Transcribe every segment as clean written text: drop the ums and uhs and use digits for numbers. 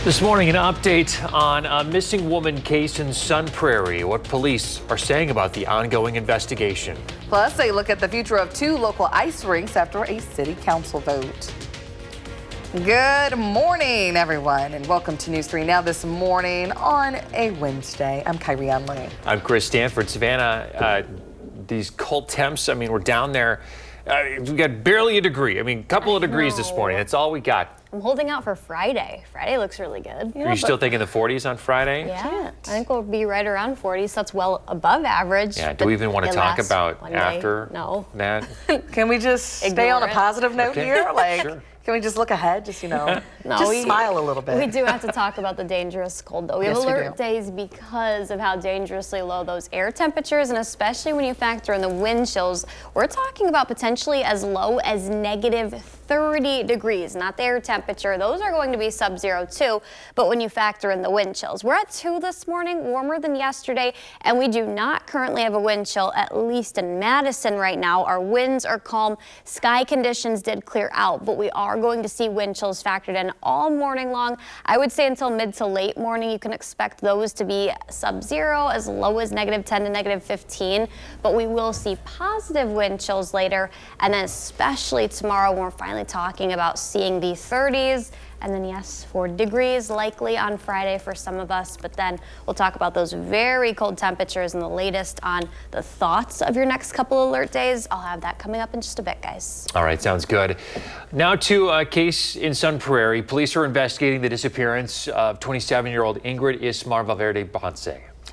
This morning, an update on a missing woman case in Prairie, what police are saying about the ongoing investigation. Plus, a look at the future of 2 local ice rinks after a city council vote. Good morning, everyone, and welcome to News 3 Now this morning on a Wednesday. I'm Kyrie Lee. I'm Chris Stanford. Savannah, these cold temps, we're down there. We got barely a degree. A couple of degrees this morning. That's all we got. I'm holding out for Friday. Friday looks really good. Are you still thinking the 40s on Friday? Yeah, I think we'll be right around 40s. So that's well above average. Yeah, do we even want to talk about after that? Can we just stay on a positive note here? Sure. Can we just look ahead? Just, No, just smile a little bit. We do have to talk about the dangerous cold, though. We have Yes, alert days because of how dangerously low those air temperatures, and especially when you factor in the wind chills. We're talking about potentially as low as negative 30 degrees, not the air temperature. Those are going to be sub-zero too, but when you factor in the wind chills. We're at 2 this morning, warmer than yesterday, and we do not currently have a wind chill, at least in Madison right now. Our winds are calm. Sky conditions did clear out, but we are going to see wind chills factored in all morning long. I would say until mid to late morning, you can expect those to be sub-zero, as low as negative 10 to negative 15, but we will see positive wind chills later, and then especially tomorrow when we're finally talking about seeing the 30s, and then yes, 40 degrees likely on Friday for some of us, but then we'll talk about those very cold temperatures and the latest on the thoughts of your next couple alert days. I'll have that coming up in just a bit, guys. All right, sounds good. Now to a case in Prairie. Police are investigating the disappearance of 27-year-old Ingrid Ismar Valverde Ponce.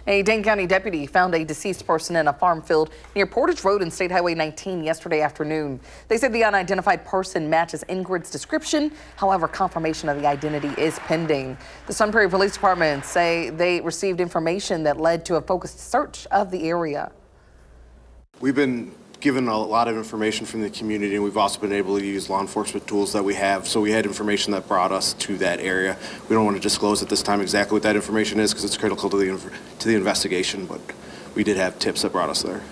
A Dane County deputy found a deceased person in a farm field near Portage Road and State Highway 19 yesterday afternoon. They said the unidentified person matches Ingrid's description. However, confirmation of the identity is pending. The Prairie Police Department say they received information that led to a focused search of the area. We've been given a lot of information from the community, and we've also been able to use law enforcement tools that we have. So we had information that brought us to that area. We don't want to disclose at this time exactly what that information is because it's critical to the investigation, but we did have tips that brought us there.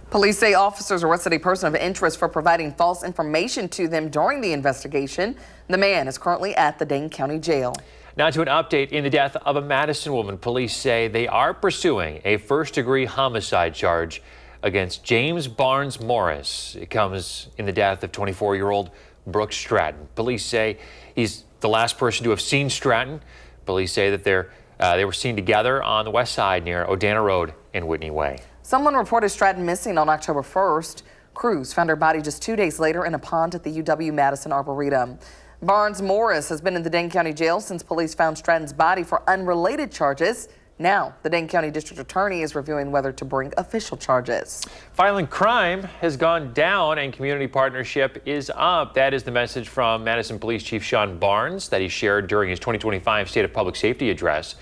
Police say officers arrested a person of interest for providing false information to them during the investigation. The man is currently at the Dane County Jail. Now to an update in the death of a Madison woman. Police say they are pursuing a first-degree homicide charge against James Barnes Morris. It comes in the death of 24-year-old Brooks Stratton. Police say he's the last person to have seen Stratton. Police say that they were seen together on the west side near Odana Road and Whitney Way. Someone reported Stratton missing on October 1st. Crews found her body just 2 days later in a pond at the UW-Madison Arboretum. Barnes Morris has been in the Dane County Jail since police found Stratton's body for unrelated charges. Now, the Dane County District Attorney is reviewing whether to bring official charges. Violent crime has gone down and community partnership is up. That is the message from Madison Police Chief Sean Barnes that he shared during his 2025 State of Public Safety address.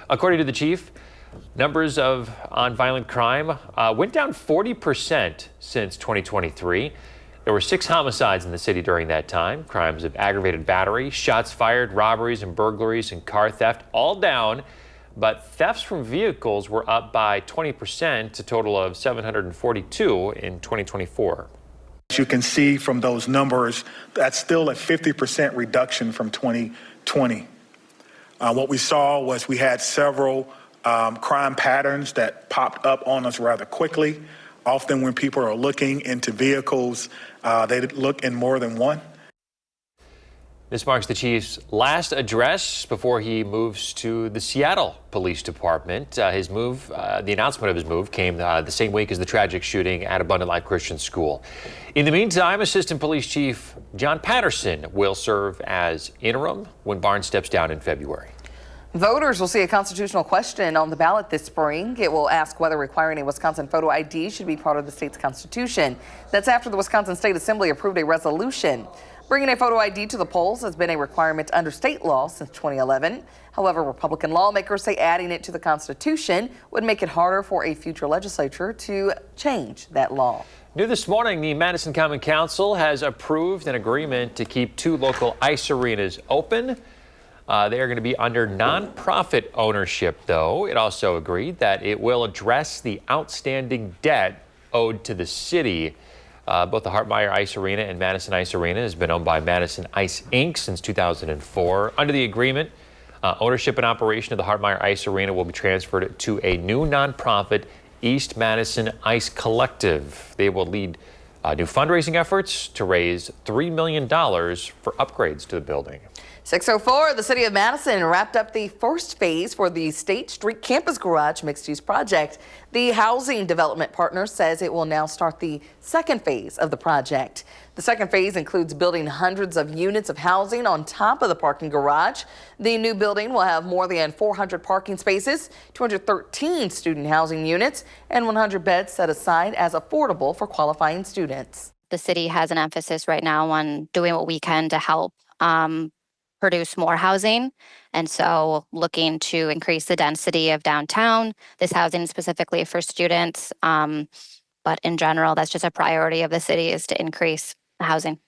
According to the chief, numbers on violent crime went down 40% since 2023. There were 6 homicides in the city during that time. Crimes of aggravated battery, shots fired, robberies and burglaries and car theft all down. But thefts from vehicles were up by 20% to a total of 742 in 2024. As you can see from those numbers, that's still a 50% reduction from 2020. What we saw was we had several crime patterns that popped up on us rather quickly. Often when people are looking into vehicles, they look in more than one. This marks the chief's last address before he moves to the Seattle Police Department. His move, the announcement of his move came the same week as the tragic shooting at Abundant Life Christian School. In the meantime, Assistant Police Chief John Patterson will serve as interim when Barnes steps down in February. Voters will see a constitutional question on the ballot this spring. It will ask whether requiring a Wisconsin photo ID should be part of the state's constitution. That's after the Wisconsin State Assembly approved a resolution. Bringing a photo ID to the polls has been a requirement under state law since 2011. However, Republican lawmakers say adding it to the Constitution would make it harder for a future legislature to change that law. New this morning, the Madison Common Council has approved an agreement to keep 2 local ice arenas open. They are going to be under nonprofit ownership, though. It also agreed that it will address the outstanding debt owed to the city. Both the Hartmeyer Ice Arena and Madison Ice Arena has been owned by Madison Ice Inc. since 2004. Under the agreement, Ownership and operation of the Hartmeyer Ice Arena will be transferred to a new nonprofit, East Madison Ice Collective. They will lead new fundraising efforts to raise $3 million for upgrades to the building. 6:04, the city of Madison wrapped up the first phase for the State Street Campus Garage mixed-use project. The housing development partner says it will now start the second phase of the project. The second phase includes building hundreds of units of housing on top of the parking garage. The new building will have more than 400 parking spaces, 213 student housing units, and 100 beds set aside as affordable for qualifying students. The city has an emphasis right now on doing what we can to help produce more housing. And so looking to increase the density of downtown, this housing specifically for students. But in general, that's just a priority of the city, is to increase the housing.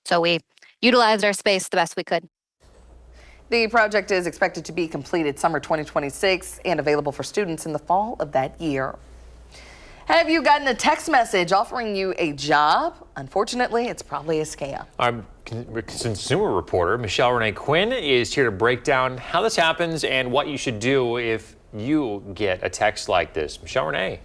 So we utilized our space the best we could. The project is expected to be completed summer 2026 and available for students in the fall of that year. Have you gotten a text message offering you a job? Unfortunately, it's probably a scam. Our consumer reporter, Michelle Renee Quinn, is here to break down how this happens and what you should do if you get a text like this. Michelle Renee.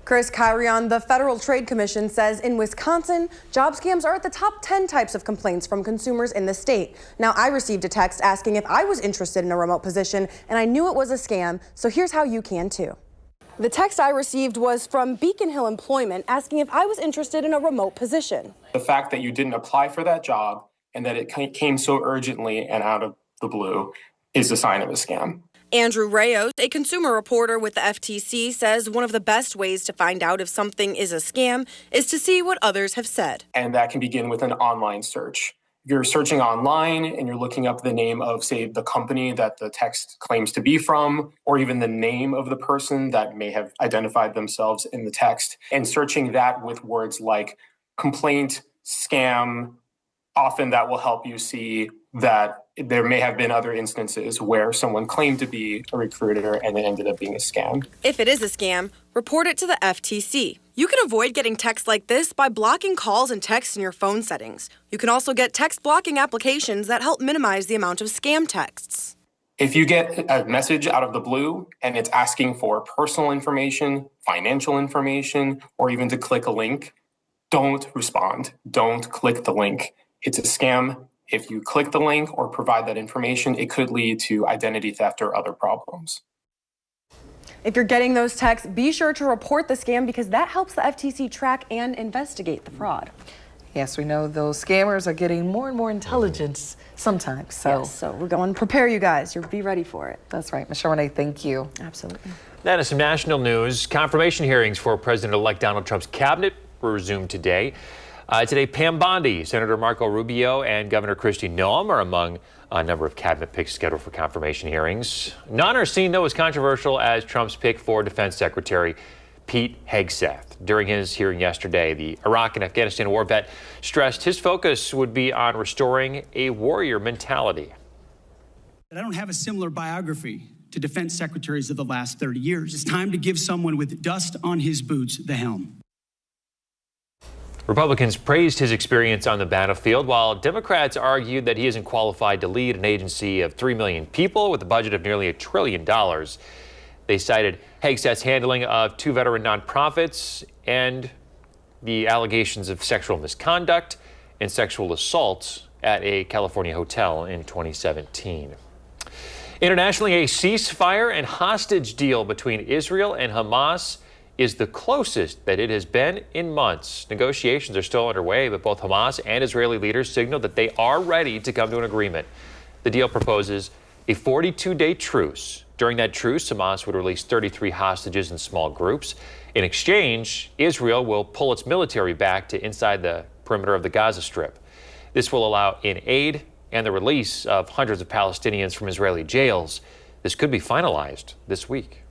Chris Kyrion, the Federal Trade Commission says in Wisconsin, job scams are at the top 10 types of complaints from consumers in the state. Now, I received a text asking if I was interested in a remote position, and I knew it was a scam, so here's how you can too. The text I received was from Beacon Hill Employment asking if I was interested in a remote position. The fact that you didn't apply for that job and that it came so urgently and out of the blue is a sign of a scam. Andrew Rayos, a consumer reporter with the FTC, says one of the best ways to find out if something is a scam is to see what others have said. And that can begin with an online search. If you're searching online and you're looking up the name of, say, the company that the text claims to be from, or even the name of the person that may have identified themselves in the text, and searching that with words like complaint, scam, often that will help you see that there may have been other instances where someone claimed to be a recruiter and it ended up being a scam. If it is a scam, report it to the FTC. You can avoid getting texts like this by blocking calls and texts in your phone settings. You can also get text blocking applications that help minimize the amount of scam texts. If you get a message out of the blue and it's asking for personal information, financial information, or even to click a link, don't respond. Don't click the link. It's a scam. If you click the link or provide that information, it could lead to identity theft or other problems. If you're getting those texts, be sure to report the scam because that helps the FTC track and investigate the fraud. Yes, we know those scammers are getting more and more intelligent sometimes. So we're going to prepare you guys. Be ready for it. That's right. Michelle Renee, thank you. Absolutely. That is some national news. Confirmation hearings for President-elect Donald Trump's cabinet were resumed today. Today, Pam Bondi, Senator Marco Rubio, and Governor Kristi Noem are among a number of cabinet picks scheduled for confirmation hearings. None are seen, though, as controversial as Trump's pick for Defense Secretary Pete Hegseth. During his hearing yesterday, the Iraq and Afghanistan war vet stressed his focus would be on restoring a warrior mentality. I don't have a similar biography to defense secretaries of the last 30 years. It's time to give someone with dust on his boots the helm. Republicans praised his experience on the battlefield, while Democrats argued that he isn't qualified to lead an agency of 3 million people with a budget of nearly $1 trillion. They cited Hegseth's handling of 2 veteran nonprofits and the allegations of sexual misconduct and sexual assault at a California hotel in 2017. Internationally, a ceasefire and hostage deal between Israel and Hamas is the closest that it has been in months. Negotiations are still underway, but both Hamas and Israeli leaders signaled that they are ready to come to an agreement. The deal proposes a 42-day truce. During that truce, Hamas would release 33 hostages in small groups. In exchange, Israel will pull its military back to inside the perimeter of the Gaza Strip. This will allow in aid and the release of hundreds of Palestinians from Israeli jails. This could be finalized this week.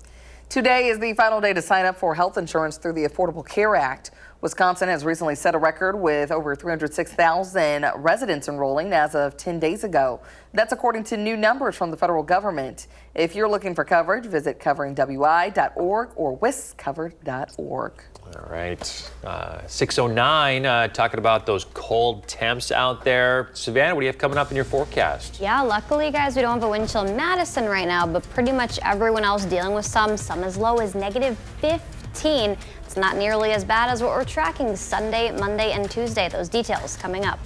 Today is the final day to sign up for health insurance through the Affordable Care Act. Wisconsin has recently set a record with over 306,000 residents enrolling as of 10 days ago. That's according to new numbers from the federal government. If you're looking for coverage, visit coveringwi.org or WISC-covered.org. All right, 6:09, talking about those cold temps out there. Savannah, what do you have coming up in your forecast? Yeah, luckily, guys, we don't have a wind chill in Madison right now, but pretty much everyone else dealing with some as low as -15. It's not nearly as bad as what we're tracking Sunday, Monday, and Tuesday. Those details coming up.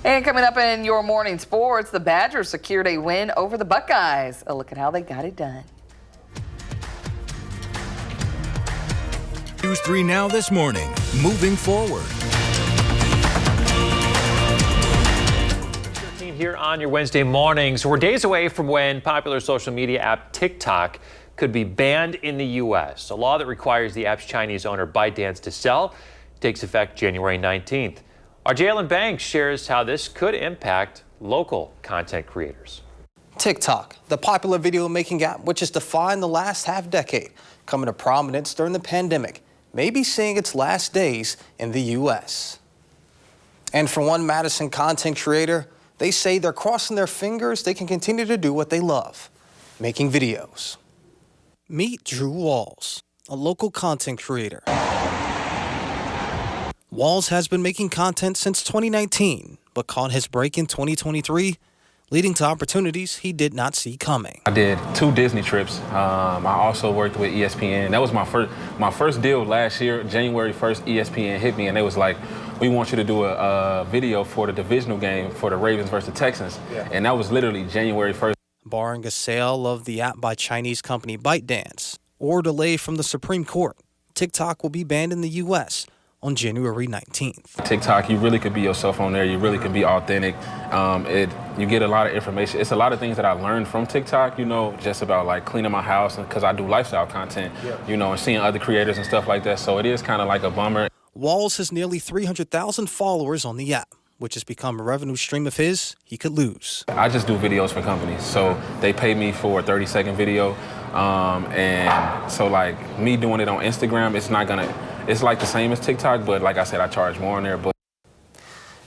And coming up in your morning sports, the Badgers secured a win over the Buckeyes. A look at how they got it done. News 3 Now this morning, moving forward. Here on your Wednesday morning. So we're days away from when popular social media app TikTok could be banned in the U.S. A law that requires the app's Chinese owner ByteDance to sell takes effect January 19th. Our Jalen Banks shares how this could impact local content creators. TikTok, the popular video making app which has defined the last half decade, coming to prominence during the pandemic, may be seeing its last days in the U.S. And for one Madison content creator, they say they're crossing their fingers they can continue to do what they love, making videos. Meet Drew Walls, a local content creator. Walls has been making content since 2019, but caught his break in 2023, leading to opportunities he did not see coming. I did 2 Disney trips. I also worked with ESPN. That was my first deal last year. January 1st, ESPN hit me, and they was like, we want you to do a video for the divisional game for the Ravens versus Texans. Yeah. And that was literally January 1st. Barring a sale of the app by Chinese company ByteDance or delay from the Supreme Court, TikTok will be banned in the U.S. on January 19th. TikTok, you really could be yourself on there. You really could be authentic. You get a lot of information. It's a lot of things that I learned from TikTok, you know, just about like cleaning my house, because I do lifestyle content, you know, and seeing other creators and stuff like that. So it is kind of like a bummer. Walls has nearly 300,000 followers on the app, which has become a revenue stream of his he could lose. I just do videos for companies. So they pay me for a 30-second video. And so like me doing it on Instagram, it's like the same as TikTok, but like I said, I charge more on there.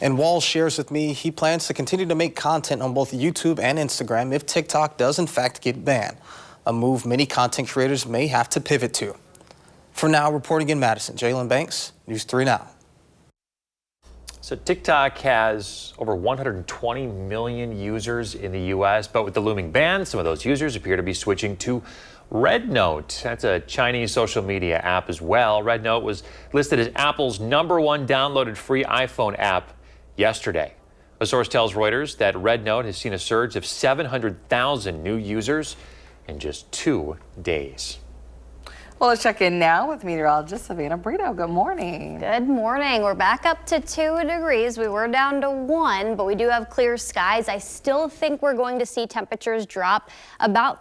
And Walls shares with me he plans to continue to make content on both YouTube and Instagram if TikTok does in fact get banned, a move many content creators may have to pivot to. For now, reporting in Madison, Jalen Banks, News 3 Now. So TikTok has over 120 million users in the U.S., but with the looming ban, some of those users appear to be switching to RedNote. That's a Chinese social media app as well. RedNote was listed as Apple's #1 downloaded free iPhone app yesterday. A source tells Reuters that RedNote has seen a surge of 700,000 new users in just 2 days. Well, let's check in now with meteorologist Savannah Brito. Good morning. Good morning. We're back up to 2 degrees. We were down to 1, but we do have clear skies. I still think we're going to see temperatures drop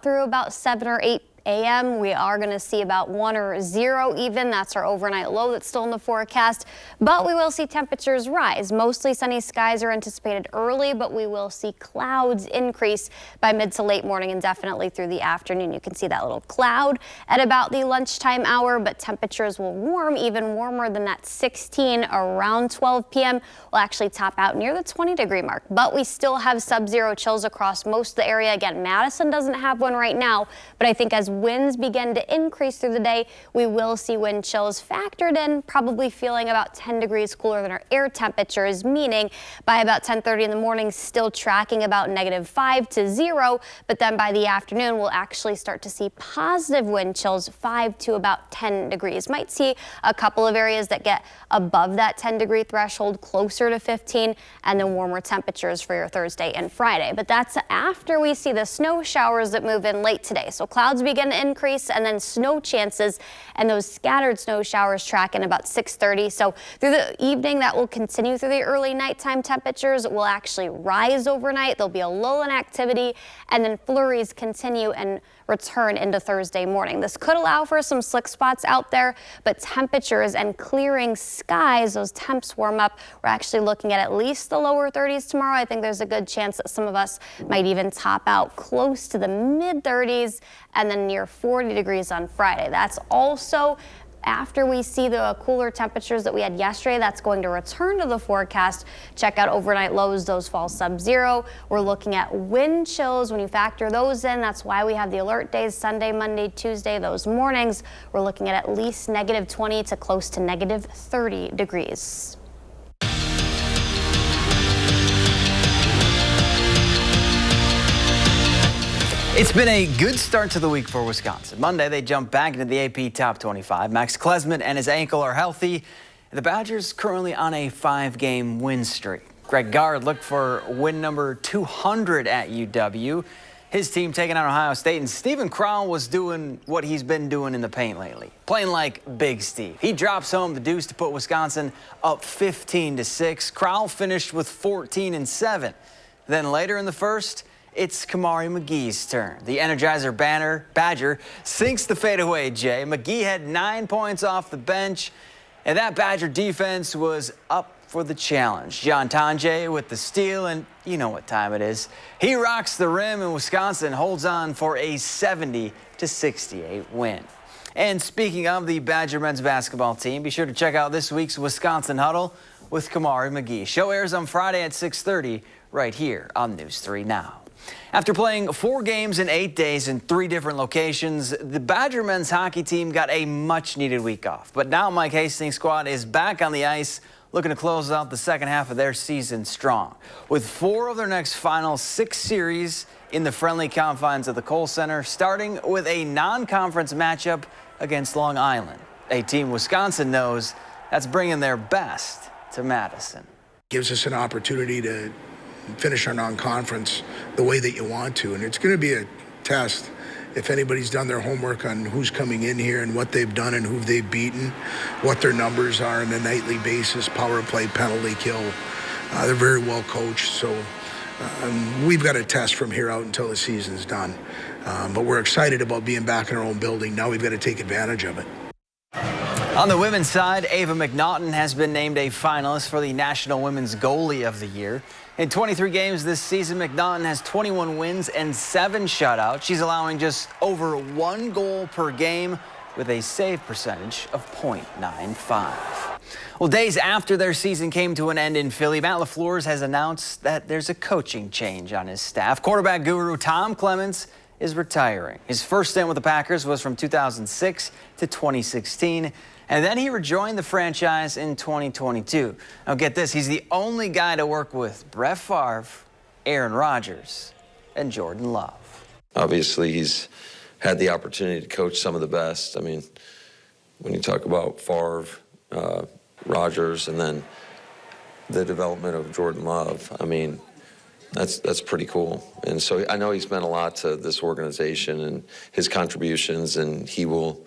through about 7 or 8 a.m. We are going to see about 1 or 0 even. That's our overnight low that's still in the forecast. But we will see temperatures rise. Mostly sunny skies are anticipated early, but we will see clouds increase by mid to late morning and definitely through the afternoon. You can see that little cloud at about the lunchtime hour, but temperatures will warm even warmer than that 16 around 12 p.m. Will actually top out near the 20-degree mark. But we still have sub-zero chills across most of the area. Again, Madison doesn't have one right now, but I think as winds begin to increase through the day, we will see wind chills factored in, probably feeling about 10 degrees cooler than our air temperatures, meaning by about 10:30 in the morning, still tracking about -5 to 0. But then by the afternoon, we'll actually start to see positive wind chills, 5 to about 10 degrees. Might see a couple of areas that get above that 10-degree threshold, closer to 15, and then warmer temperatures for your Thursday and Friday. But that's after we see the snow showers that move in late today. So clouds begin to increase, and then snow chances and those scattered snow showers track in about 6:30. So through the evening, that will continue through the early nighttime temperatures. Will actually rise overnight. There'll be a lull in activity, and then flurries continue and return into Thursday morning. This could allow for some slick spots out there, but temperatures and clearing skies, those temps warm up. We're actually looking at least the lower 30s tomorrow. I think there's a good chance that some of us might even top out close to the mid 30s and then near 40 degrees on Friday. That's also after we see the cooler temperatures that we had yesterday, that's going to return to the forecast. Check out overnight lows, those fall sub-zero. We're looking at wind chills. When you factor those in, that's why we have the alert days Sunday, Monday, Tuesday, those mornings. We're looking at least -20 to close to -30 degrees. It's been a good start to the week for Wisconsin. Monday, they jumped back into the AP Top 25. Max Klesman and his ankle are healthy. The Badgers currently on a 5-game win streak. Greg Gard looked for win number 200 at UW. His team taking on Ohio State, and Stephen Crowell was doing what he's been doing in the paint lately, playing like Big Steve. He drops home the deuce to put Wisconsin up 15-6. Crowell finished with 14 and 7. Then later in the first, it's Kamari McGee's turn. The Energizer Badger sinks the fadeaway, Jay. McGee had 9 points off the bench, and that Badger defense was up for the challenge. John Tonje with the steal, and you know what time it is. He rocks the rim, and Wisconsin holds on for a 70-68 win. And speaking of the Badger men's basketball team, be sure to check out this week's Wisconsin Huddle with Kamari McGee. Show airs on Friday at 6:30 right here on News 3 Now. After playing 4 games in 8 days in 3 different locations, the Badger men's hockey team got a much-needed week off. But now Mike Hastings' squad is back on the ice, looking to close out the second half of their season strong. With 4 of their next final 6 series in the friendly confines of the Kohl Center, starting with a non-conference matchup against Long Island, a team Wisconsin knows that's bringing their best to Madison. Gives us an opportunity to finish our non-conference the way that you want to, and it's going to be a test if anybody's done their homework on who's coming in here and what they've done and who they've beaten, what their numbers are on a nightly basis, power play, penalty kill. They're very well coached, so we've got a test from here out until the season's done. But we're excited about being back in our own building. Now we've got to take advantage of it. On the women's side, Ava McNaughton has been named a finalist for the National Women's Goalie of the Year. In 23 games this season, McNaughton has 21 wins and 7 shutouts. She's allowing just over 1 goal per game with a save percentage of .95. Well, days after their season came to an end in Philly, Matt LaFleur has announced that there's a coaching change on his staff. Quarterback guru Tom Clements is retiring. His first stint with the Packers was from 2006 to 2016. And then he rejoined the franchise in 2022. Now get this, he's the only guy to work with Brett Favre, Aaron Rodgers, and Jordan Love. Obviously, he's had the opportunity to coach some of the best. I mean, when you talk about Favre, Rodgers, and then the development of Jordan Love, I mean, that's pretty cool. And so I know he's meant a lot to this organization and his contributions, and he will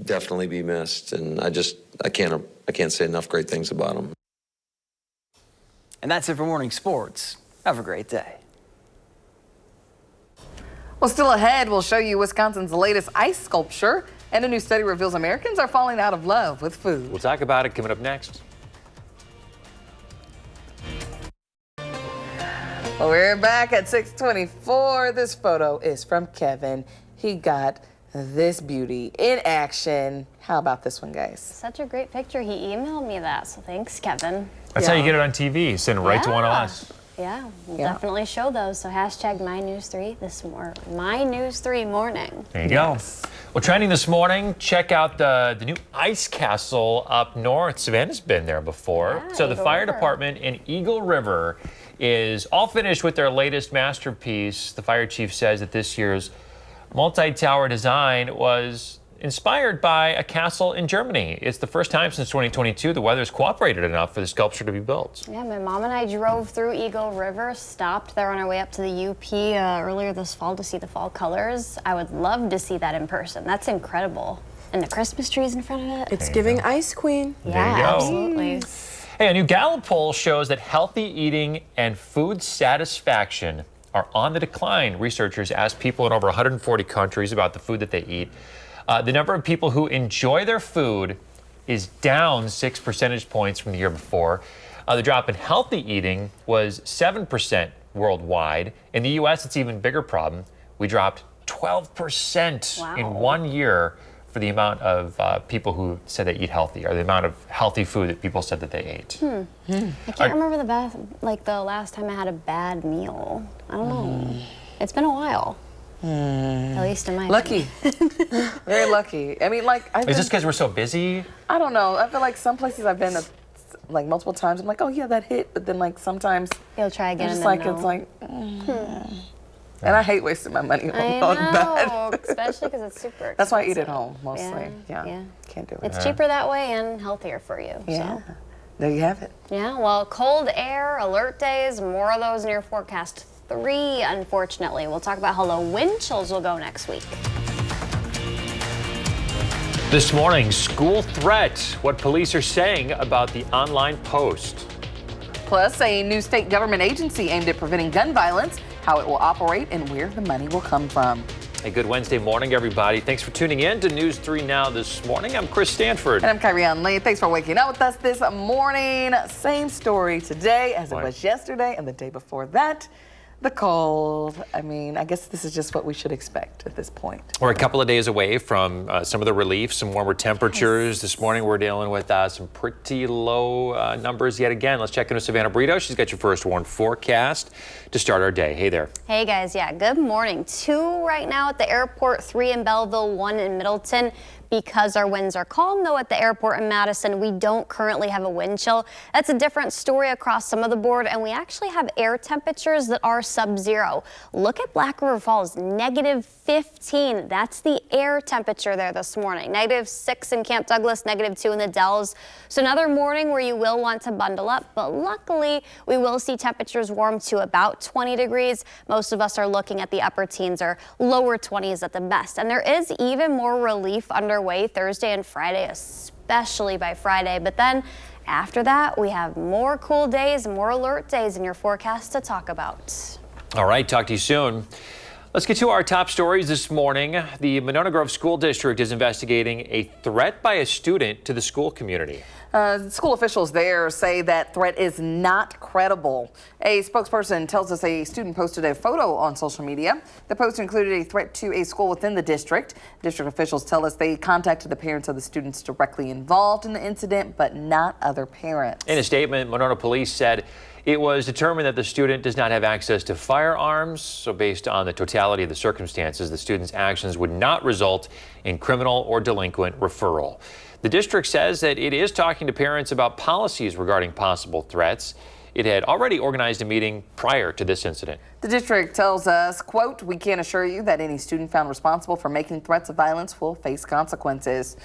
definitely be missed, and I can't say enough great things about him. And that's it for morning sports. Have a great day. Well, still ahead, we'll show you Wisconsin's latest ice sculpture, and a new study reveals Americans are falling out of love with food. We'll talk about it coming up next. Well, we're back at 6:24. This photo is from Kevin. He got this beauty in action. How about this one, guys? Such a great picture. He emailed me that, so thanks, Kevin. That's how you get it on TV. Send it right to one of us. Yeah, we'll definitely show those. So hashtag MyNews3 this morning. MyNews3 morning. There you go. Well, trending this morning, check out the new ice castle up north. Savannah's been there before. Yeah, so the Eagle fire River. department in Eagle River is all finished with their latest masterpiece. The fire chief says that this year's multi-tower design was inspired by a castle in Germany. It's the first time since 2022 the weather's cooperated enough for the sculpture to be built. Yeah, my mom and I drove through Eagle River, stopped there on our way up to the UP earlier this fall to see the fall colors. I would love to see that in person. That's incredible. And the Christmas trees in front of it. It's giving Ice Queen. Yeah, you go. absolutely. Hey, a new Gallup poll shows that healthy eating and food satisfaction are on the decline. Researchers asked people in over 140 countries about the food that they eat. The number of people who enjoy their food is down 6 percentage points from the year before. The drop in healthy eating was 7% worldwide. In the U.S., it's an even bigger problem. We dropped 12% in 1 year for the amount of people who said they eat healthy, or the amount of healthy food that people said that they ate. I can't remember the last time I had a bad meal. I don't know. It's been a while. At least in my lucky. Very lucky. I mean, like, is this because we're so busy? I don't know. I feel like some places I've been like multiple times. I'm like, oh yeah, that hit. But then like sometimes you'll try again. It's and like no. it's like. And I hate wasting my money on bad. Especially because it's super expensive. That's why I eat at home mostly. Yeah. Can't do it. It's cheaper that way and healthier for you. Yeah. So. There you have it. Yeah, well, cold air, alert days, more of those in your forecast 3, unfortunately. We'll talk about how low wind chills will go next week. This morning, school threat, what police are saying about the online post. Plus, a new state government agency aimed at preventing gun violence, how it will operate, and where the money will come from. A good Wednesday morning, everybody. Thanks for tuning in to News 3 Now this morning. I'm Chris Stanford. And I'm Kyrie Lee. Thanks for waking up with us this morning. Same story today as it was yesterday and the day before that. The cold. I mean, I guess this is just what we should expect at this point. We're a couple of days away from some of the relief, some warmer temperatures. Yes. This morning we're dealing with some pretty low numbers yet again. Let's check in with Savannah Brito. She's got your first warm forecast to start our day. Hey there. Hey guys, yeah, good morning. 2 right now at the airport, 3 in Belleville, 1 in Middleton. Because our winds are calm, though, at the airport in Madison, we don't currently have a wind chill. That's a different story across some of the board, and we actually have air temperatures that are sub-zero. Look at Black River Falls, -15. That's the air temperature there this morning. -6 in Camp Douglas, -2 in the Dells. So another morning where you will want to bundle up, but luckily we will see temperatures warm to about 20 degrees. Most of us are looking at the upper teens or lower 20s at the best, and there is even more relief underway Thursday and Friday, especially by Friday. But then after that, we have more cool days, more alert days in your forecast to talk about. All right, talk to you soon. Let's get to our top stories this morning. The Monona Grove School District is investigating a threat by a student to the school community. School officials there say that threat is not credible. A spokesperson tells us a student posted a photo on social media. The post included a threat to a school within the district. District officials tell us they contacted the parents of the students directly involved in the incident, but not other parents. In a statement, Monona police said it was determined that the student does not have access to firearms. So based on the totality of the circumstances, the student's actions would not result in criminal or delinquent referral. The district says that it is talking to parents about policies regarding possible threats. It had already organized a meeting prior to this incident. The district tells us, quote, "We can assure you that any student found responsible for making threats of violence will face consequences."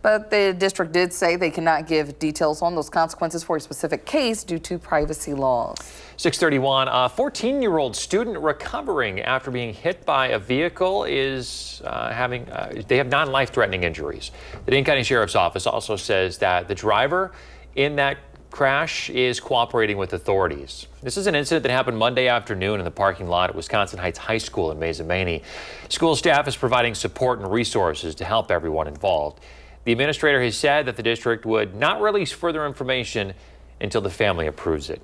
But the district did say they cannot give details on those consequences for a specific case due to privacy laws. 6:31, a 14-year-old student recovering after being hit by a vehicle is they have non-life-threatening injuries. The Dane County Sheriff's Office also says that the driver in that crash is cooperating with authorities. This is an incident that happened Monday afternoon in the parking lot at Wisconsin Heights High School in Mazzamani. School staff is providing support and resources to help everyone involved. The administrator has said that the district would not release further information until the family approves it.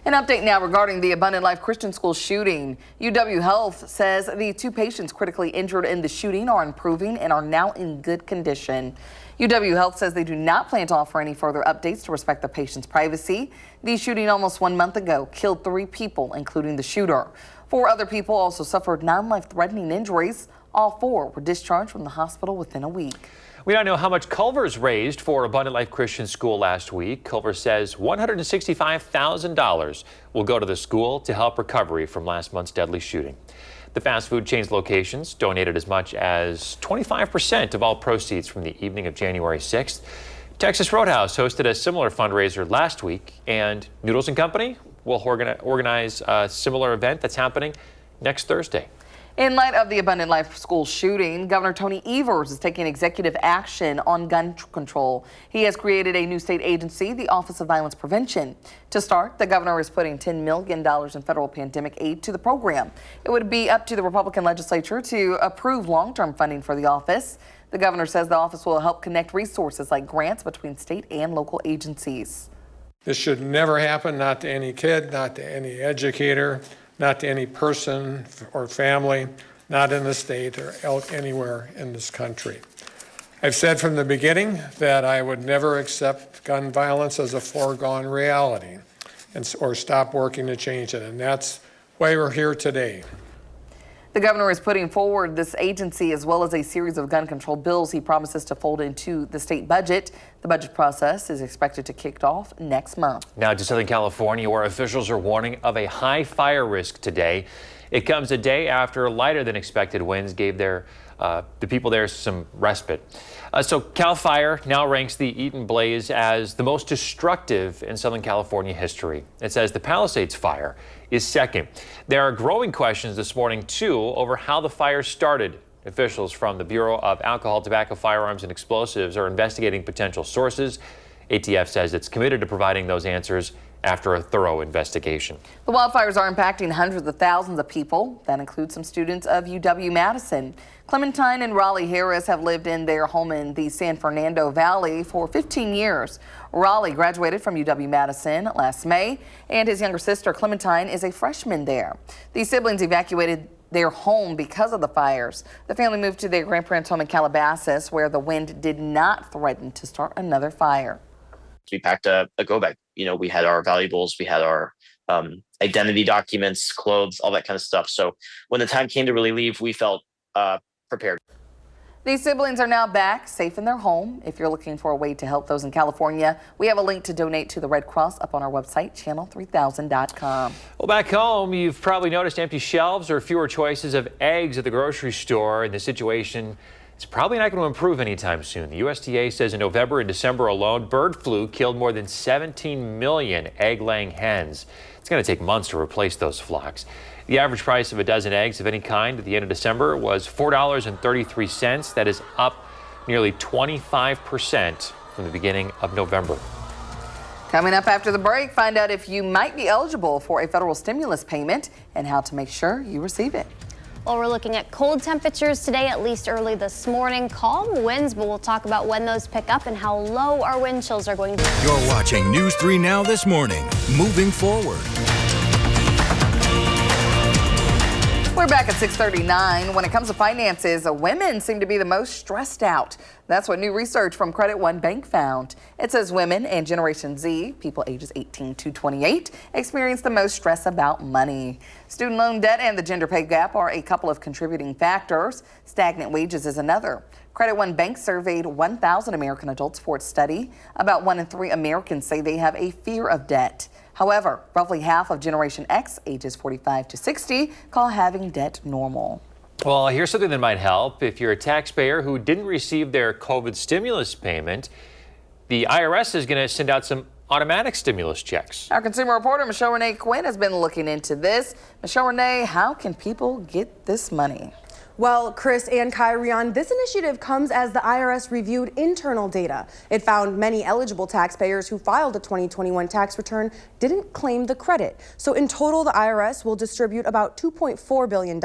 An update now regarding the Abundant Life Christian School shooting. UW Health says the 2 patients critically injured in the shooting are improving and are now in good condition. UW Health says they do not plan to offer any further updates to respect the patient's privacy. The shooting almost 1 month ago killed 3 people, including the shooter. 4 other people also suffered non-life-threatening injuries. All 4 were discharged from the hospital within a week. We now know how much Culver's raised for Abundant Life Christian School last week. Culver says $165,000 will go to the school to help recovery from last month's deadly shooting. The fast food chain's locations donated as much as 25% of all proceeds from the evening of January 6th. Texas Roadhouse hosted a similar fundraiser last week, and Noodles & Company will organize a similar event that's happening next Thursday. In light of the Abundant Life School shooting, Governor Tony Evers is taking executive action on gun control. He has created a new state agency, the Office of Violence Prevention. To start, the governor is putting $10 million in federal pandemic aid to the program. It would be up to the Republican legislature to approve long-term funding for the office. The governor says the office will help connect resources like grants between state and local agencies. This should never happen, not to any kid, not to any educator, not to any person or family, not in the state or anywhere in this country. I've said from the beginning that I would never accept gun violence as a foregone reality or stop working to change it, and that's why we're here today. The governor is putting forward this agency as well as a series of gun control bills he promises to fold into the state budget. The budget process is expected to kick off next month. Now to Southern California, where officials are warning of a high fire risk today. It comes a day after lighter than expected winds gave the people there some respite. So CAL FIRE now ranks the Eaton blaze as the most destructive in Southern California history. It says the Palisades fire is second. There are growing questions this morning, too, over how the fire started. Officials from the Bureau of Alcohol, Tobacco, Firearms, and Explosives are investigating potential sources. ATF says it's committed to providing those answers after a thorough investigation. The wildfires are impacting hundreds of thousands of people. That includes some students of UW-Madison. Clementine and Raleigh Harris have lived in their home in the San Fernando Valley for 15 years. Raleigh graduated from UW-Madison last May, and his younger sister Clementine is a freshman there. These siblings evacuated their home because of the fires. The family moved to their grandparents' home in Calabasas, where the wind did not threaten to start another fire. We packed a go bag. We had our valuables, we had our identity documents, clothes, all that kind of stuff. So when the time came to really leave, we felt prepared. These siblings are now back safe in their home. If you're looking for a way to help those in California, we have a link to donate to the Red Cross up on our website, channel3000.com. Well, back home, you've probably noticed empty shelves or fewer choices of eggs at the grocery store, and the situation is probably not going to improve anytime soon. The USDA says in November and December alone, bird flu killed more than 17 million egg-laying hens. It's going to take months to replace those flocks. The average price of a dozen eggs of any kind at the end of December was $4.33. That is up nearly 25% from the beginning of November. Coming up after the break, find out if you might be eligible for a federal stimulus payment and how to make sure you receive it. Well, we're looking at cold temperatures today, at least early this morning. Calm winds, but we'll talk about when those pick up and how low our wind chills are going to be. You're watching News 3 Now this morning. Moving forward. We're back at 6:39. When it comes to finances, women seem to be the most stressed out. That's what new research from Credit One Bank found. It says women and Generation Z, people ages 18 to 28, experience the most stress about money. Student loan debt and the gender pay gap are a couple of contributing factors. Stagnant wages is another. Credit One Bank surveyed 1,000 American adults for its study. About 1 in 3 Americans say they have a fear of debt. However, roughly half of Generation X, ages 45 to 60, call having debt normal. Well, here's something that might help. If you're a taxpayer who didn't receive their COVID stimulus payment, the IRS is going to send out some automatic stimulus checks. Our consumer reporter, Michelle Renee Quinn, has been looking into this. Michelle Renee, how can people get this money? Well, Chris and Kyrian, this initiative comes as the IRS reviewed internal data. It found many eligible taxpayers who filed a 2021 tax return didn't claim the credit. So in total, the IRS will distribute about $2.4 billion,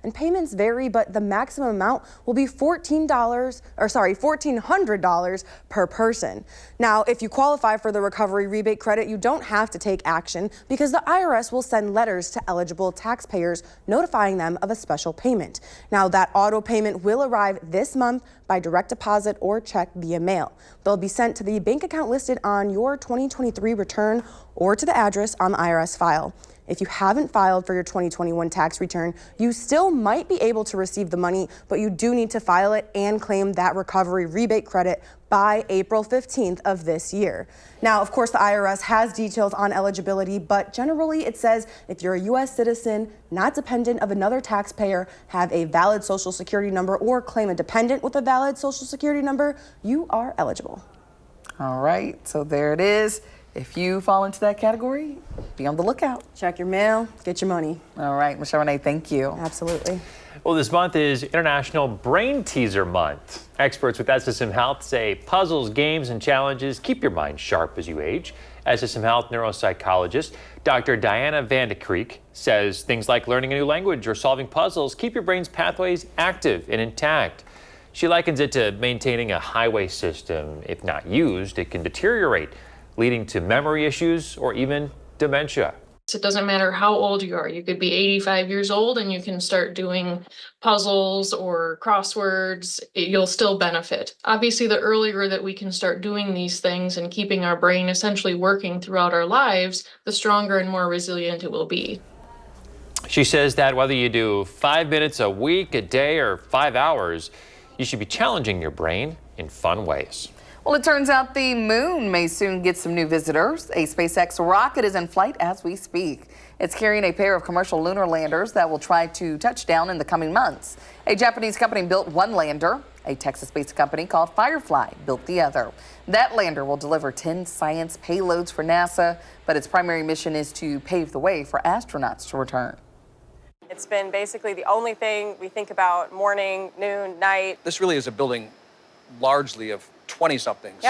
and payments vary, but the maximum amount will be $1,400 per person. Now, if you qualify for the recovery rebate credit, you don't have to take action because the IRS will send letters to eligible taxpayers notifying them of a special payment. Now, that auto payment will arrive this month by direct deposit or check via mail. They'll be sent to the bank account listed on your 2023 return or to the address on the IRS file. If you haven't filed for your 2021 tax return, you still might be able to receive the money, but you do need to file it and claim that recovery rebate credit by April 15th of this year. Now, of course, the IRS has details on eligibility, but generally it says if you're a U.S. citizen, not dependent of another taxpayer, have a valid Social Security number, or claim a dependent with a valid Social Security number, you are eligible. All right, so there it is. If you fall into that category, be on the lookout. Check your mail, get your money. All right, Michelle Renee, thank you. Absolutely. Well, this month is International Brain Teaser Month. Experts with SSM Health say puzzles, games, and challenges keep your mind sharp as you age. SSM Health neuropsychologist Dr. Diana Vandekreek says things like learning a new language or solving puzzles keep your brain's pathways active and intact. She likens it to maintaining a highway system. If not used, it can deteriorate, leading to memory issues or even dementia. It doesn't matter how old you are. You could be 85 years old and you can start doing puzzles or crosswords. You'll still benefit. Obviously, the earlier that we can start doing these things and keeping our brain essentially working throughout our lives, the stronger and more resilient it will be. She says that whether you do 5 minutes a week, a day, or 5 hours, you should be challenging your brain in fun ways. Well, it turns out the moon may soon get some new visitors. A SpaceX rocket is in flight as we speak. It's carrying a pair of commercial lunar landers that will try to touch down in the coming months. A Japanese company built one lander. A Texas-based company called Firefly built the other. That lander will deliver 10 science payloads for NASA, but its primary mission is to pave the way for astronauts to return. It's been basically the only thing we think about morning, noon, night. This really is a building largely of 20-somethings,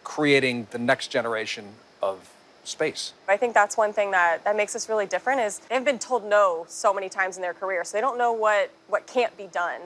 creating the next generation of space. I think that's one thing that makes us really different is they've been told no so many times in their career, so they don't know what can't be done.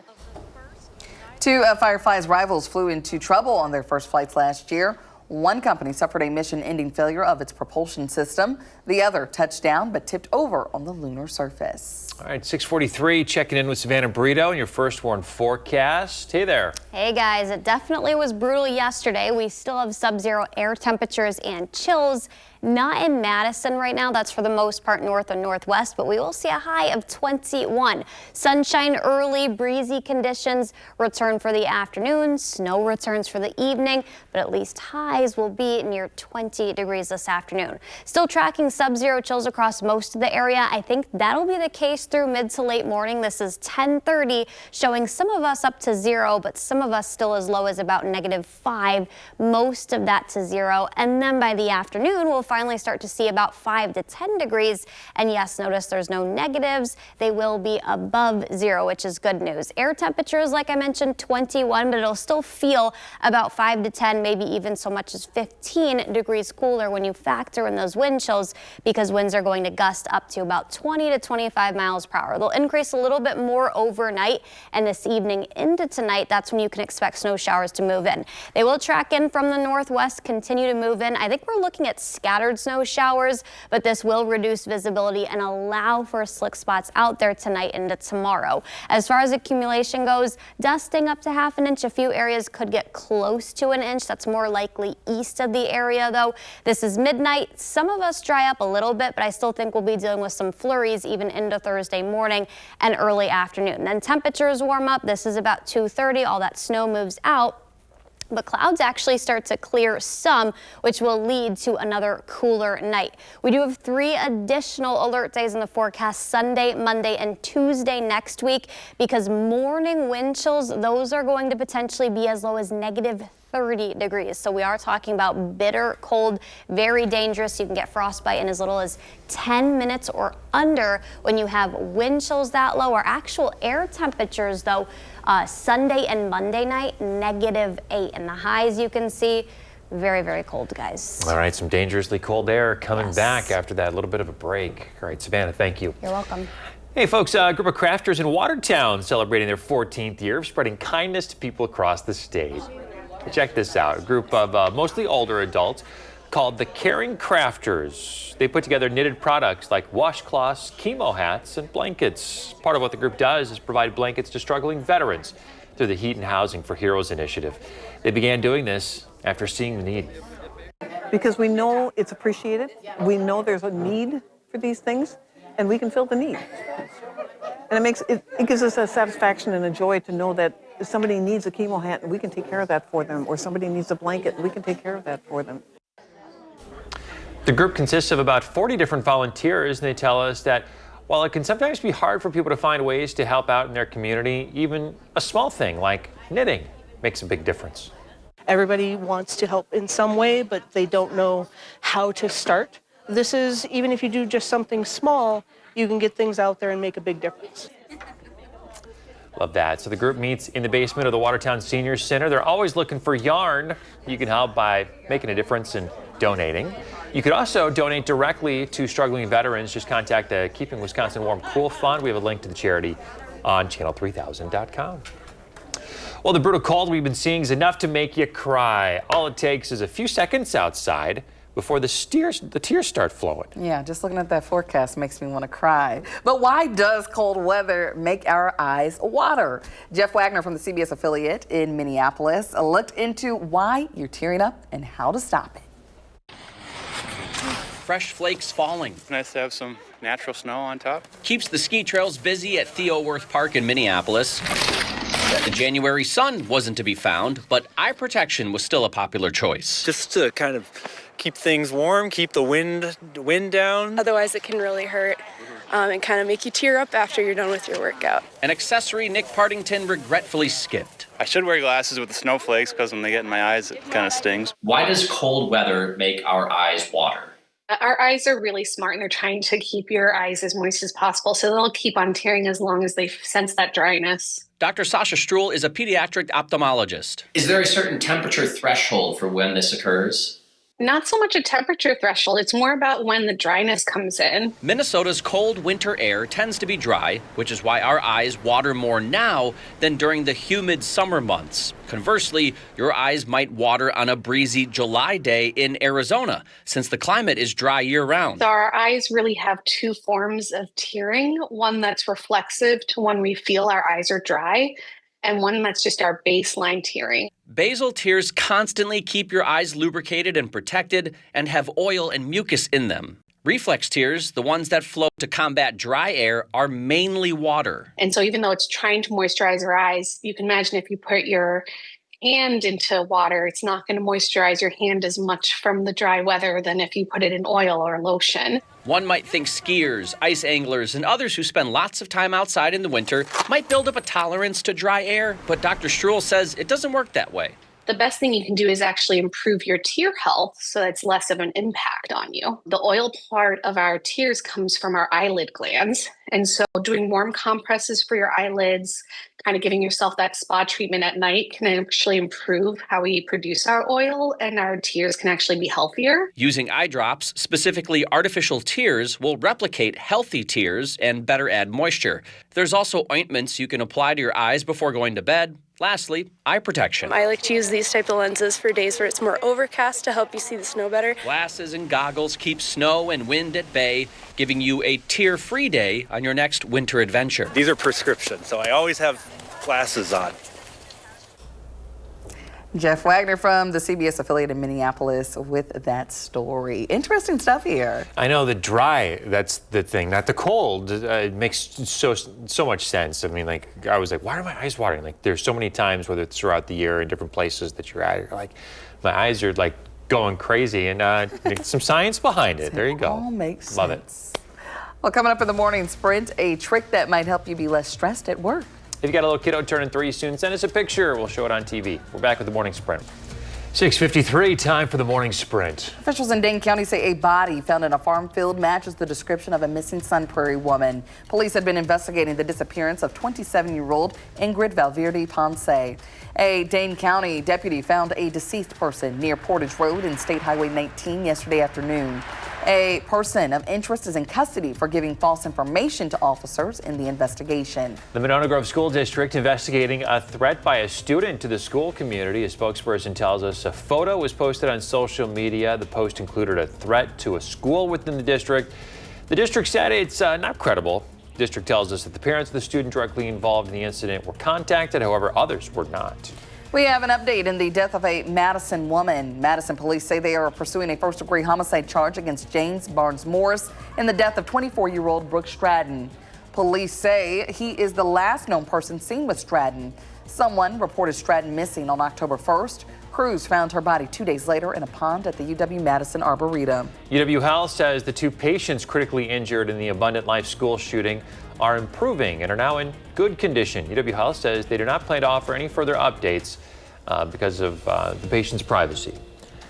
Two of Firefly's rivals flew into trouble on their first flights last year. One company suffered a mission-ending failure of its propulsion system. The other touched down but tipped over on the lunar surface. All right, 6:43, checking in with Savannah Brito and your first warn forecast. Hey there. Hey guys, it definitely was brutal yesterday. We still have sub-zero air temperatures and chills. Not in Madison right now. That's for the most part north and northwest, but we will see a high of 21. Sunshine early, breezy conditions return for the afternoon. Snow returns for the evening, but at least highs will be near 20 degrees this afternoon. Still tracking sub-zero chills across most of the area. I think that'll be the case through mid to late morning. This is 10:30, showing some of us up to 0, but some of us still as low as about -5. Most of that to 0, and then by the afternoon, we'll finally start to see about 5 to 10 degrees. And yes, notice there's no negatives. They will be above 0, which is good news. Air temperatures, like I mentioned, 21, but it'll still feel about 5 to 10, maybe even so much as 15 degrees cooler when you factor in those wind chills, because winds are going to gust up to about 20 to 25 miles per hour. They'll increase a little bit more overnight, and this evening into tonight, that's when you can expect snow showers to move in. They will track in from the northwest, continue to move in. I think we're looking at scattered snow showers, but this will reduce visibility and allow for slick spots out there tonight into tomorrow. As far as accumulation goes, dusting up to ½ an inch. A few areas could get close to an inch. That's more likely east of the area, though. This is midnight. Some of us dry up a little bit, but I still think we'll be dealing with some flurries even into Thursday morning and early afternoon. Then temperatures warm up. This is about 2:30. All that snow moves out, but clouds actually start to clear some, which will lead to another cooler night. We do have 3 additional alert days in the forecast: Sunday, Monday, and Tuesday next week, because morning wind chills, those are going to potentially be as low as -30 degrees. So we are talking about bitter cold, very dangerous. You can get frostbite in as little as 10 minutes or under when you have wind chills that low. Our actual air temperatures, though, Sunday and Monday night, -8. And the highs you can see, very, very cold, guys. All right, some dangerously cold air coming back after that little bit of a break. All right, Savannah, thank you. You're welcome. Hey folks, a group of crafters in Watertown celebrating their 14th year of spreading kindness to people across the state. Check this out. A group of mostly older adults called the Caring Crafters. They put together knitted products like washcloths, chemo hats, and blankets. Part of what the group does is provide blankets to struggling veterans through the Heat and Housing for Heroes initiative. They began doing this after seeing the need. Because we know it's appreciated. We know there's a need for these things, and we can fill the need. And it gives us a satisfaction and a joy to know that if somebody needs a chemo hat, and we can take care of that for them, or somebody needs a blanket, and we can take care of that for them. The group consists of about 40 different volunteers, and they tell us that while it can sometimes be hard for people to find ways to help out in their community, even a small thing like knitting makes a big difference. Everybody wants to help in some way, but they don't know how to start. This is, even if you do just something small, you can get things out there and make a big difference. Love that. So the group meets in the basement of the Watertown Senior Center. They're always looking for yarn. You can help by making a difference and donating. You could also donate directly to struggling veterans. Just contact the Keeping Wisconsin Warm Cool Fund. We have a link to the charity on channel3000.com. Well, the brutal cold we've been seeing is enough to make you cry. All it takes is a few seconds outside, before the tears start flowing. Yeah, just looking at that forecast makes me want to cry. But why does cold weather make our eyes water? Jeff Wagner from the CBS affiliate in Minneapolis looked into why you're tearing up and how to stop it. Fresh flakes falling. Nice to have some natural snow on top. Keeps the ski trails busy at Theo Worth Park in Minneapolis. The January sun wasn't to be found, but eye protection was still a popular choice. Just to kind of keep things warm, keep the wind down. Otherwise, it can really hurt and kind of make you tear up after you're done with your workout. An accessory Nick Partington regretfully skipped. I should wear glasses with the snowflakes because when they get in my eyes, it kind of stings. Why does cold weather make our eyes water? Our eyes are really smart and they're trying to keep your eyes as moist as possible, so they'll keep on tearing as long as they sense that dryness. Dr. Sasha Struhl is a pediatric ophthalmologist. Is there a certain temperature threshold for when this occurs? Not so much a temperature threshold, it's more about when the dryness comes in. Minnesota's cold winter air tends to be dry, which is why our eyes water more now than during the humid summer months. Conversely, your eyes might water on a breezy July day in Arizona, since the climate is dry year-round. So our eyes really have two forms of tearing, one that's reflexive to when we feel our eyes are dry, and one that's just our baseline tearing. Basal tears constantly keep your eyes lubricated and protected and have oil and mucus in them. Reflex tears, the ones that flow to combat dry air, are mainly water. And so even though it's trying to moisturize our eyes, you can imagine if you put your hand into water, it's not going to moisturize your hand as much from the dry weather than if you put it in oil or lotion. One might think skiers, ice anglers, and others who spend lots of time outside in the winter might build up a tolerance to dry air, but Dr. Struhl says it doesn't work that way. The best thing you can do is actually improve your tear health so it's less of an impact on you. The oil part of our tears comes from our eyelid glands. And so doing warm compresses for your eyelids, kind of giving yourself that spa treatment at night can actually improve how we produce our oil, and our tears can actually be healthier. Using eye drops, specifically artificial tears, will replicate healthy tears and better add moisture. There's also ointments you can apply to your eyes before going to bed. Lastly, eye protection. I like to use these type of lenses for days where it's more overcast to help you see the snow better. Glasses and goggles keep snow and wind at bay, giving you a tear-free day on your next winter adventure. These are prescription, so I always have glasses on. Jeff Wagner from the CBS affiliate in Minneapolis with that story. Interesting stuff here. I know the dry, that's the thing, not the cold. It makes so much sense. I mean, like, I was like, why are my eyes watering? Like, there's so many times, whether it's throughout the year in different places that you're at, you're like, my eyes are like going crazy, and some science behind it. There you go. All makes Love sense. Well, coming up in the morning sprint, a trick that might help you be less stressed at work. If you got a little kiddo turning 3 soon, send us a picture. We'll show it on TV. We're back with the morning sprint. 6:53, time for the morning sprint. Officials in Dane County say a body found in a farm field matches the description of a missing Sun Prairie woman. Police had been investigating the disappearance of 27-year-old Ingrid Valverde Ponce. A Dane County deputy found a deceased person near Portage Road and State Highway 19 yesterday afternoon. A person of interest is in custody for giving false information to officers in the investigation. The Monona Grove School District investigating a threat by a student to the school community. A spokesperson tells us a photo was posted on social media. The post included a threat to a school within the district. The district said it's not credible. The district tells us that the parents of the student directly involved in the incident were contacted. However, others were not. We have an update in the death of a Madison woman. Madison police say they are pursuing a first-degree homicide charge against James Barnes Morris in the death of 24-year-old Brooke Stratton. Police say he is the last known person seen with Stratton. Someone reported Stratton missing on October 1st. Crews found her body 2 days later in a pond at the UW-Madison Arboretum. UW Health says the 2 patients critically injured in the Abundant Life school shooting are improving and are now in good condition. UW Health says they do not plan to offer any further updates because of the patient's privacy.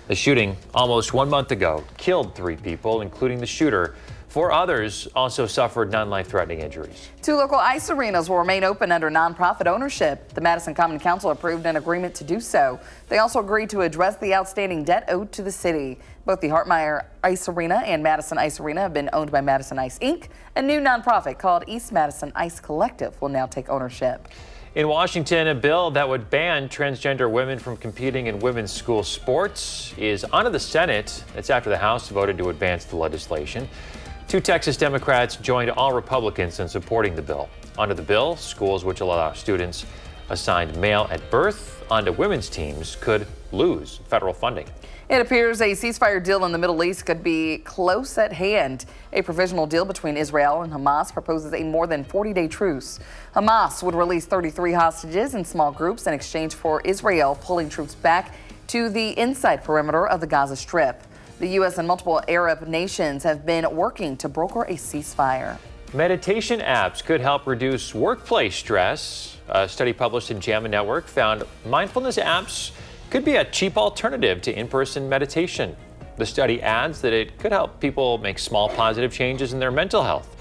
The shooting almost 1 month ago killed 3 people, including the shooter. 4 others also suffered non-life-threatening injuries. 2 local ice arenas will remain open under nonprofit ownership. The Madison Common Council approved an agreement to do so. They also agreed to address the outstanding debt owed to the city. Both the Hartmeyer Ice Arena and Madison Ice Arena have been owned by Madison Ice Inc. A new nonprofit called East Madison Ice Collective will now take ownership. In Washington, a bill that would ban transgender women from competing in women's school sports is onto the Senate. That's after the House voted to advance the legislation. 2 Texas Democrats joined all Republicans in supporting the bill. Under the bill, schools which allow students assigned male at birth onto women's teams could lose federal funding. It appears a ceasefire deal in the Middle East could be close at hand. A provisional deal between Israel and Hamas proposes a more than 40-day truce. Hamas would release 33 hostages in small groups in exchange for Israel pulling troops back to the inside perimeter of the Gaza Strip. The U.S. and multiple Arab nations have been working to broker a ceasefire. Meditation apps could help reduce workplace stress. A study published in JAMA Network found mindfulness apps could be a cheap alternative to in-person meditation. The study adds that it could help people make small positive changes in their mental health.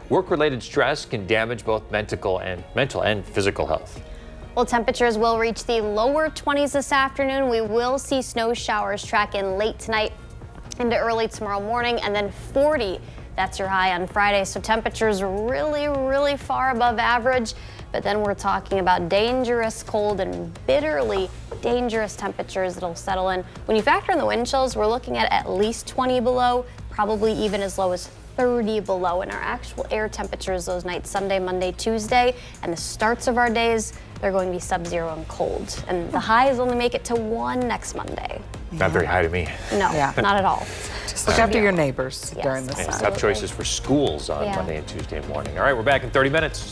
Work-related stress can damage both mental and physical health. Well, temperatures will reach the lower 20s this afternoon. We will see snow showers track in late tonight into early tomorrow morning, and then 40. That's your high on Friday. So temperatures really far above average. But then we're talking about dangerous cold and bitterly dangerous temperatures that'll settle in. When you factor in the wind chills, we're looking at least 20 below, probably even as low as 30 below. And our actual air temperatures those nights, Sunday, Monday, Tuesday, and the starts of our days, they're going to be sub-zero and cold. And the highs only make it to 1 next Monday. Not very high to me. No, not at all. Just look after your neighbors during this And time. tough choices for schools on Monday and Tuesday morning. All right, we're back in 30 minutes.